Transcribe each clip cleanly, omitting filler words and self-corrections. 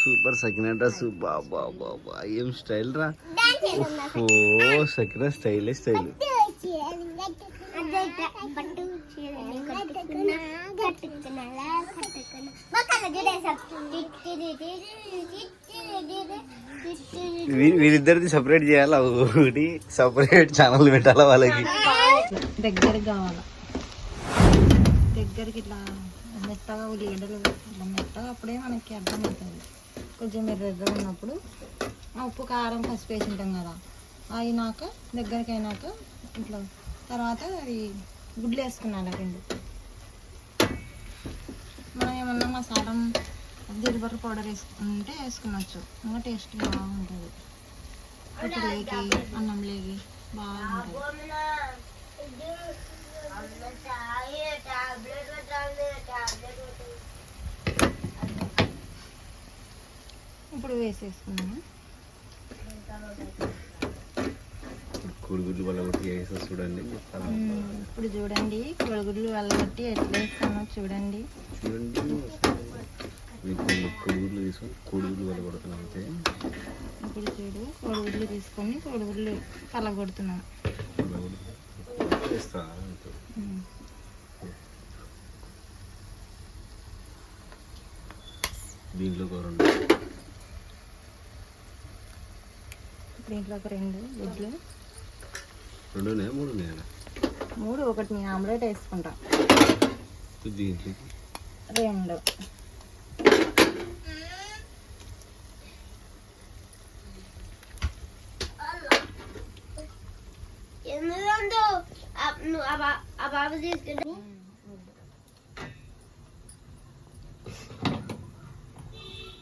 Super Sakina dress. బాబా బాబా ఏం style రా. ఓ Sakina style style. వీరిద్దరిది separate చేయాలి. ఒకటి సపరేట్ ఛానల్ పెట్టాలా వాళ్ళకి. దగ్గరికి కావాలా, దగ్గరికి ఇట్లా మెత్తగా ఉల్లిగడ్డలు ఇట్లా మెత్తగా అప్పుడే మనకి అర్థమవుతుంది. కొంచెం ఎర్రగా ఉన్నప్పుడు ఉప్పు కారం పసుపు వేసి ఉంటాం కదా, అయినాక దగ్గరికి అయినాక ఇట్లా తర్వాత అవి గుడ్లు వేసుకున్నాను. రెండు మనం ఏమన్నా మసాలా జీలకర్ర పౌడర్ వేసుకుంటే వేసుకునవచ్చు. ఇంకా టేస్ట్ బాగుంటుంది. రొట్టెలేకి అన్నంలేకి బాగుంటుంది. ఇప్పుడు వేసేసుకున్నాను. కోడిగుడ్లు వల్లగొట్టి వేసా చూడండి. ఇప్పుడు చూడండి కోడిగుడ్లు వల్లగొట్టి ఎట్లా వేస్తానో చూడండి. చూడండి కోడిగుడ్లు తీసుకొని కోడిగుడ్లు వల్లగొడుతున్నాం అంతే. ఇప్పుడు చూడు కోడిగుడ్లు తీసుకొని కోడిగుడ్లు పలగొడుతున్నాను. దీంట్లో ఒక రెండు గుడ్లు. రెండునే మూడునే? మూడు. ఒకటి నేను ఆమ్లెట్ వేసుకుంటా. దీంట్లో రెండు.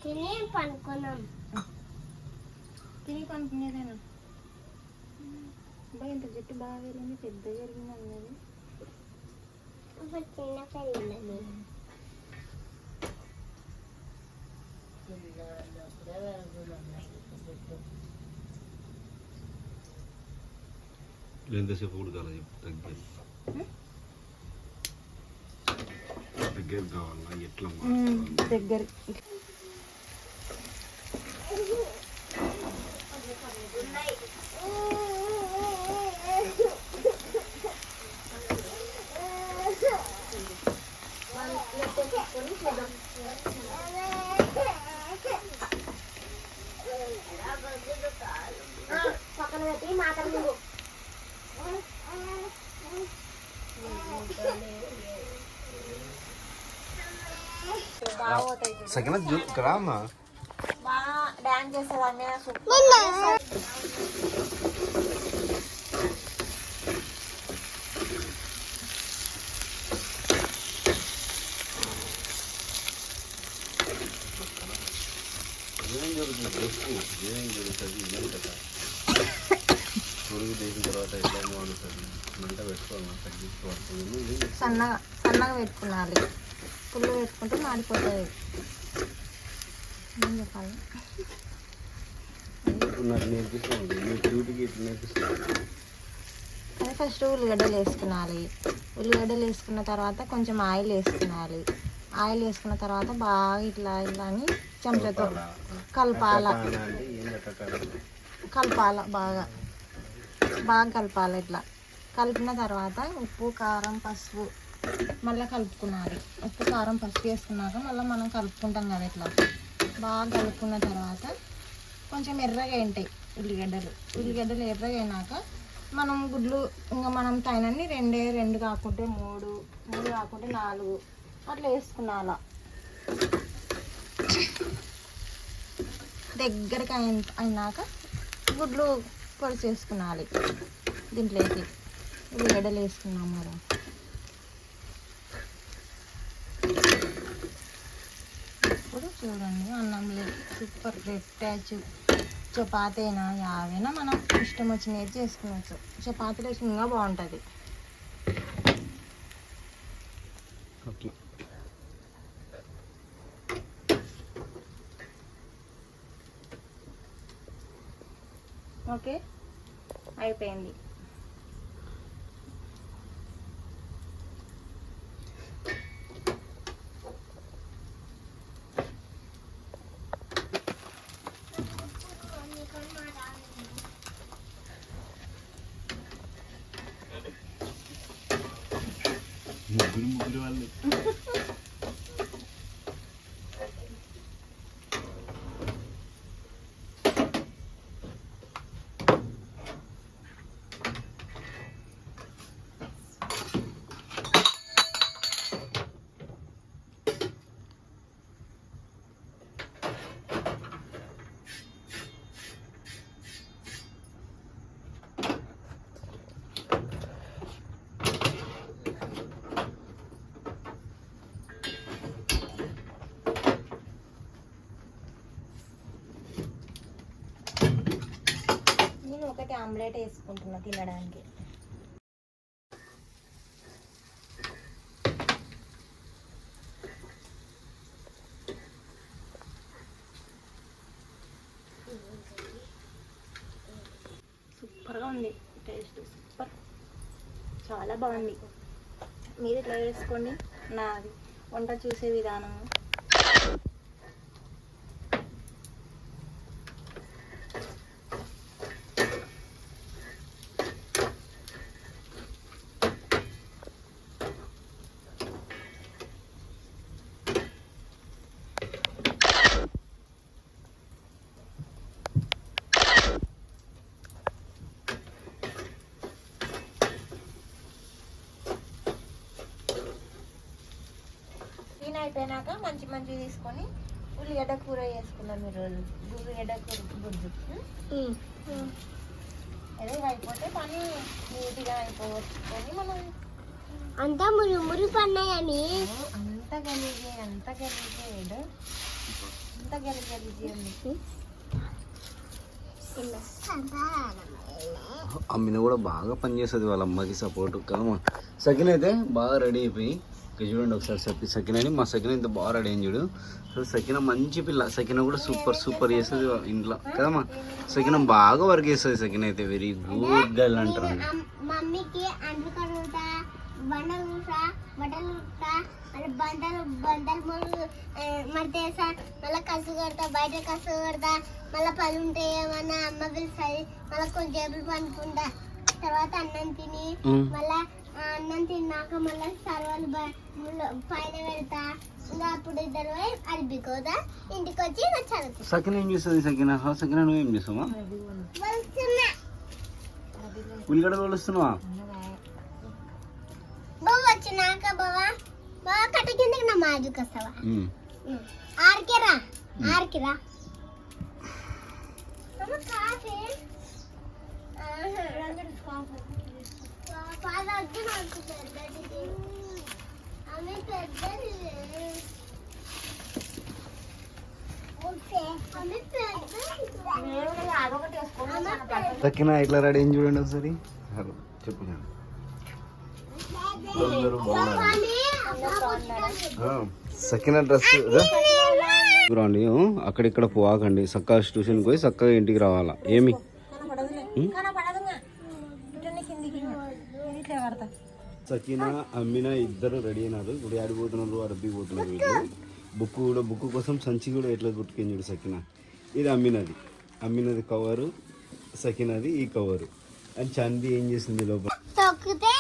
తిని పనుకున్నాం. తిని పనుకునేదేనా? బాగా ఇంత జుట్టు బాగా వెళ్ళింది, పెద్ద జరిగింది అన్నది. చిన్న పెళ్ళిందని ఎంతసేపు ఉడకాల చెప్పు. దగ్గర కావాలా ఎట్లా దగ్గర పక్కన పెట్టి మాటలు సకినా రామ్మా. బాగా డాన్స్ చేసేదాన్ని. ఏం జరుగుతుంది ఏం కదా. పొరుగు తీసిన తర్వాత ఎట్లా బాగుంటుంది. మంట పెట్టుకోవాలి, తగ్గించుకోవాలి. సన్నగా సన్నగా పెట్టుకున్నాలి. పుల్లు పెట్టుకుంటే మాడిపోతాయి. ఏం చెప్పాలి? నాకు నేర్పిస్తుంది. మీ డ్యూటీకి ఇట్లా నేర్పిస్తుంది. అది ఫస్ట్ ఉల్లిగడ్డలు వేసుకున్నాలి. ఉల్లిగడ్డలు వేసుకున్న తర్వాత కొంచెం ఆయిల్ వేసుకున్నాలి. ఆయిల్ వేసుకున్న తర్వాత బాగా ఇట్లా ఇలా అని చెంచాతో కలపాల. బాగా బాగా కలపాలి. ఇట్లా కలిపిన తర్వాత ఉప్పు కారం పసుపు మళ్ళీ కలుపుకున్నాలి. ఉప్పు కారం పసుపు వేసుకున్నాక మళ్ళీ మనం కలుపుకుంటాం కదా. ఇట్లా బాగా కలుపుకున్న తర్వాత కొంచెం ఎర్రగా ఉంటాయి ఉల్లిగడ్డలు ఎర్రగా అయినాక మనం గుడ్లు ఇంకా మనం తగినన్ని రెండు కాకుంటే మూడు కాకుంటే 4 అట్లా వేసుకున్నాలా. దగ్గరికి అయినాక గుడ్లు పొడి చేసుకున్నాలి. దీంట్లోకి ఉల్లిగడ్డలు వేసుకున్నాం కదా. ఇప్పుడు చూడండి అన్నంలో సూపర్ రెట్టాచు. చపాతీ అయినా యావైనా మనం ఇష్టం వచ్చినవి చేసుకునవచ్చు. చపాతీలో ఇంకా బాగుంటుంది. ఓకే అయిపోయింది. ముగ్గురు వాళ్ళు. నేను ఒకటి ఆమ్లెట్ వేసుకుంటున్నా తినడానికి. సూపర్గా ఉంది, టేస్ట్ సూపర్, చాలా బాగుంది. మీరు ఇట్లా వేసుకోండి. నాది వంట చూసే విధానం. అయిపోయినాక మంచి తీసుకొని ఉల్లిగడ్డ కూర చేసుకున్నాం ఈరోజు. ఉల్లిగడ్డ కూర గుజ్జు. అదే అయిపోతే పని నీట్గా అయిపోవచ్చుకొని మనం అంతా మురి పన్నాయని అంత గలీజే అంత గలీజే అమ్మిన కూడా బాగా పనిచేస్తుంది వాళ్ళ అమ్మకి సపోర్ట్ కదా. సకిన అయితే బాగా రెడీ అయిపోయి ఇక చూడండి ఒకసారి సకిన అని. మా సకిన ఇంత బాగా రెడీ అయింది చూడు. సో సకిన మంచి పిల్ల. సకిన కూడా సూపర్ చేస్తుంది ఇంట్లో కదమ్మా. సకిన బాగా వర్క్ చేస్తుంది. సకిన అయితే వెరీ గుడ్ గర్ల్ అంటారు. మమ్మీకి అంట్లు కడుగుతా, బండలు కూసా, బట్టలు కుట్టా, బండలు మడతేసా, మళ్ళీ కసు కడతా, బయట కసు కడతా, మళ్ళీ పని ఉంటే ఏమన్నా అమ్మ పిలుస్తుంది, మళ్ళీ కొంచెంసేపు పనుకుంటా, తర్వాత అన్నం తిని మళ్ళా అన్నం తిన్నాక మళ్ళీ సర్వలు పైన పెడతా. ఇంకా అప్పుడు ఇద్దరు అడిపికోదా ఇంటికి వచ్చి చదువుతా. సకిన ఏం చేస్తుంది? సకిన నువ్వేం చేస్తావా? ఉల్లిగడ్డ వలుస్తున్నావా? బావ వచ్చినాక బావా కట్ట కిందకి నా మాజుకి వస్తావా? ఆరికిరా కాఫీ పాలొద్దు నాకు పెద్దది. ఆమె పెద్దది. సకిన ఇట్లా రెడీ అయింది చూడండి ఒకసారి. చెప్పు సకిన డ్రెస్ రాండి. అక్కడిక్కడ పోవాకండి. చక్కగా ట్యూషన్కి పోయి చక్కగా ఇంటికి రావాలా. ఏమి సకిన అమ్మిన ఇద్దరు రెడీ అయినారు. ఇప్పుడు ఆడిపోతున్నారు, అరబ్బి పోతున్నారు వీళ్ళు. బుక్ కోసం సంచి కూడా ఎట్లా గుట్టుకెళ్ళాడు సకిన. ఇది అమ్మినది కవరు, సకినది ఈ కవరు. అని చంది ఏం చేసింది లోపల తొక్కితే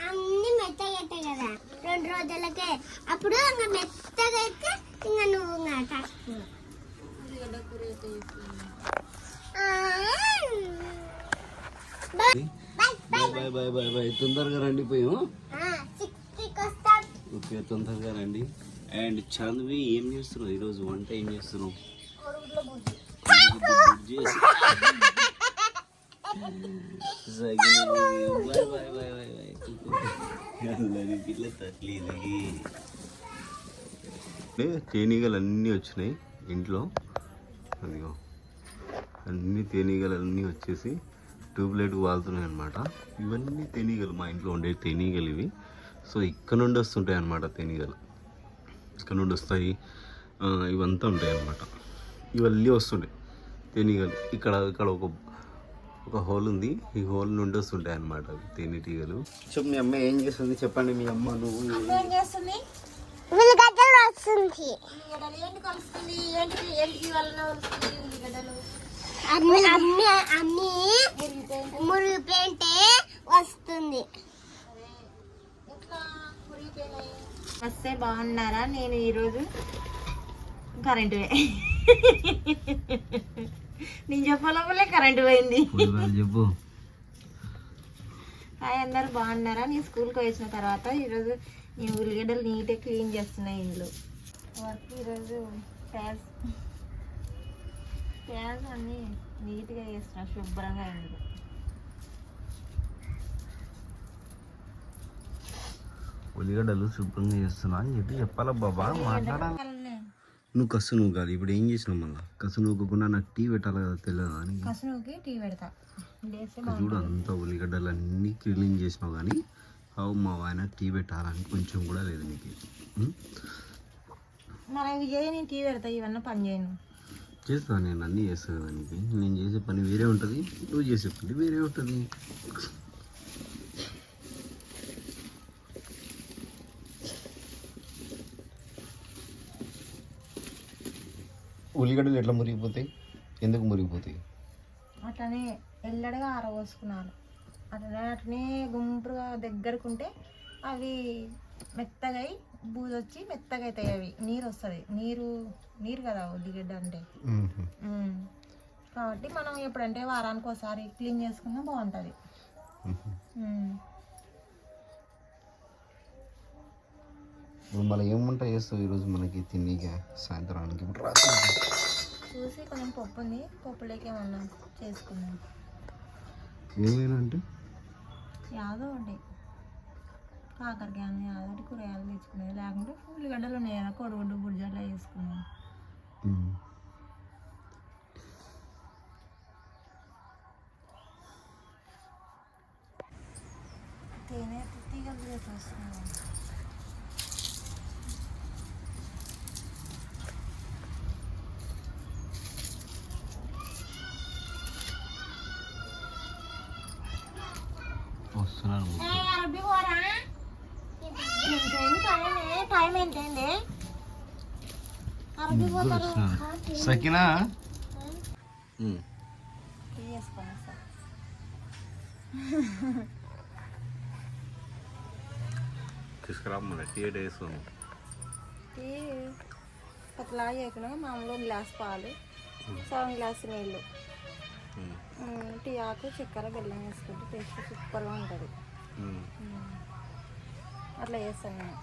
అన్ని మెత్తగా అవుతాయి కదా 2 రోజులకే. అప్పుడు ఇంకా మెత్తగా అయితే ఇంకా నువ్వు బాయ్. తొందరగా రండి పోయి. ఓకే తొందరగా రండి. అండ్ చంద్వి ఏం చేస్తున్నావు ఈరోజు? వంట ఏం చేస్తున్నావు? తేనీగలు అన్నీ వచ్చినాయి ఇంట్లో. అదిగో అన్ని తేనీగలు అన్నీ వచ్చేసి ట్యూబ్లైట్కి వాళ్తున్నాయి అనమాట. ఇవన్నీ తేనీగలు, మా ఇంట్లో ఉండే తేనీగలు ఇవి. సో ఇక్కడ నుండి వస్తుంటాయి అన్నమాట తేనీగలు. ఇక్కడ నుండి వస్తాయి, ఇవంతా ఉంటాయి అన్నమాట. ఇవన్నీ వస్తుంటాయి తేనీగలు. ఇక్కడ ఒక హోల్ ఉంది, ఈ హోల్ నుండి వస్తుంటాయి అన్నమాట తేనెటీగలు. చెప్పు మీ అమ్మ ఏం చేస్తుంది చెప్పండి. మీ అమ్మ నువ్వు ఏం చేస్తుంది? ఉల్లిగడ్డలు వస్తుంది. అమ్మి మురిగిపోయింటే వస్తుంది. వస్తే బాగున్నారా? నేను ఈరోజు కరెంటు నేను చెప్పలోపలే కరెంటు పోయింది. చెప్పు. హాయ్, అందరు బాగున్నారా? నేను స్కూల్కి వచ్చిన తర్వాత ఈరోజు నేను ఉల్లిగడ్డలు నీట్గా క్లీన్ చేస్తున్నాయి ఇంట్లో. వర్క్ ఈరోజు ప్యాజ్ అన్నీ నీట్గా చేస్తున్నా, శుభ్రంగా ఇంట్లో. ఉల్లిగడ్డలు శుభ్రంగా చేస్తున్నా అని చెప్పి చెప్పాలా బాబా, మాట్లాడాలి. నువ్వు కసు నువ్వు కాదు, ఇప్పుడు ఏం చేసినావు మళ్ళీ? కసు నూకకుండా నాకు టీ పెట్టాలి కదా, తెలియదు అని. కసునుకి టీ పెడతా. చూడు, అంతా ఉల్లిగడ్డలు అన్నీ క్లీన్ చేసినావు కానీ అవు మా ఆయన టీ పెట్టాలని కొంచెం కూడా లేదు నీకు. మరి విజయ్ నేను టీ పెడతా, ఇవన్నీ పని చేయను. చేస్తాను, నేను అన్నీ చేస్తాను కదా నీకు. నేను చేసే పని వేరే ఉంటుంది, నువ్వు చేసే పని వేరే ఉంటుంది. ఉల్లిగడ్డలు ఎట్లా మురిగిపోతాయి? ఎందుకు మురిగిపోతాయి? అట్లనే ఎల్లడిగా ఆరబోసుకున్నాను. అట్లనే గుంపుగా దగ్గరకుంటే అవి మెత్తగా అయి బూజొచ్చి మెత్తగా అవుతాయి. అవి నీరు వస్తుంది, నీరు కదా ఉల్లిగడ్డ అంటే. కాబట్టి మనం ఎప్పుడంటే వారానికి ఒకసారి క్లీన్ చేసుకున్నా బాగుంటుంది. ఇప్పుడు మళ్ళీ ఏమంటా చేస్తావు ఈరోజు మనకి తిన్నీగా సాయంత్రానికి? చూసి కొంచెం పప్పు ఉంది, పప్పులోకి ఏమన్నా చేసుకున్నాం. ఏమైనా అంటే యాదో ఒకటి కాకరకాయ యాదో ఒకటి కూరగాయలు తెచ్చుకునేది, లేకుంటే ఉల్లిగడ్డలు ఉన్నాయి కదా, కొడుగుడ్డు బుర్జాలు వేసుకున్నాం. తేనె తీగలు చేస్తున్నాం. వస్తున్నాను. టైం ఏంటండి? సకినా తీసుకురా, మన టీ వేసుకోను. టీ పతలా చేయకుండా మామూలు గ్లాస్ పాలు, సగం గ్లాసు నీళ్ళు, టీ ఆకు, చక్కెర, బెల్లం వేసుకుంటే టేస్ట్ సూపర్గా ఉంటుంది. అట్లా చేస్తాను నేను.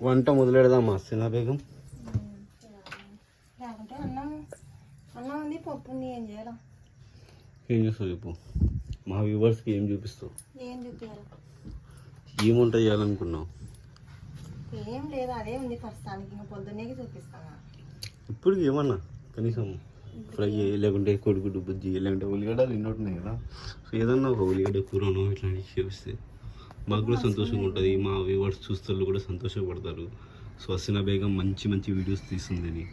వంట మొదలెడదామా సినా బేగం? లేకుంటే అన్నం ఉంది, పప్పు ఉంది, ఏం చేయాలి? ఏం చేస్తావు చెప్పు, మా వ్యూవర్స్కి ఏం చూపిస్తావు? ఏం చూపించాలి? ఏం వంట చేయాలనుకున్నావు? ఏం లేదు, అదే ఉంది ప్రస్తుతానికి. ఇంకా పొద్దున్నే చూపిస్తాను. ఇప్పుడు ఏమన్నా కనీసం ఫ్రై లేకుంటే కొడుకుడు బుజ్జి లేకుంటే ఉల్లిగడ్డలు ఎన్నోటున్నాయి కదా, సో ఏదన్నా ఒక ఉల్లిగడ్డ కూరను ఇట్లాంటివి చేపిస్తే మాకు కూడా సంతోషంగా ఉంటుంది. మా వ్యూవర్స్ చూస్తారు కూడా సంతోషపడతారు. సో హసీనా బేగం మంచి మంచి వీడియోస్ తీస్తుందని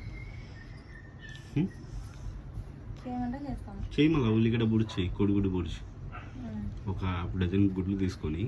చేయి. మళ్ళీ ఉల్లిగడ్డ బుడిచి, కొడుగుడ్డు బుడిచి, ఒక డజన్ గుడ్లు తీసుకొని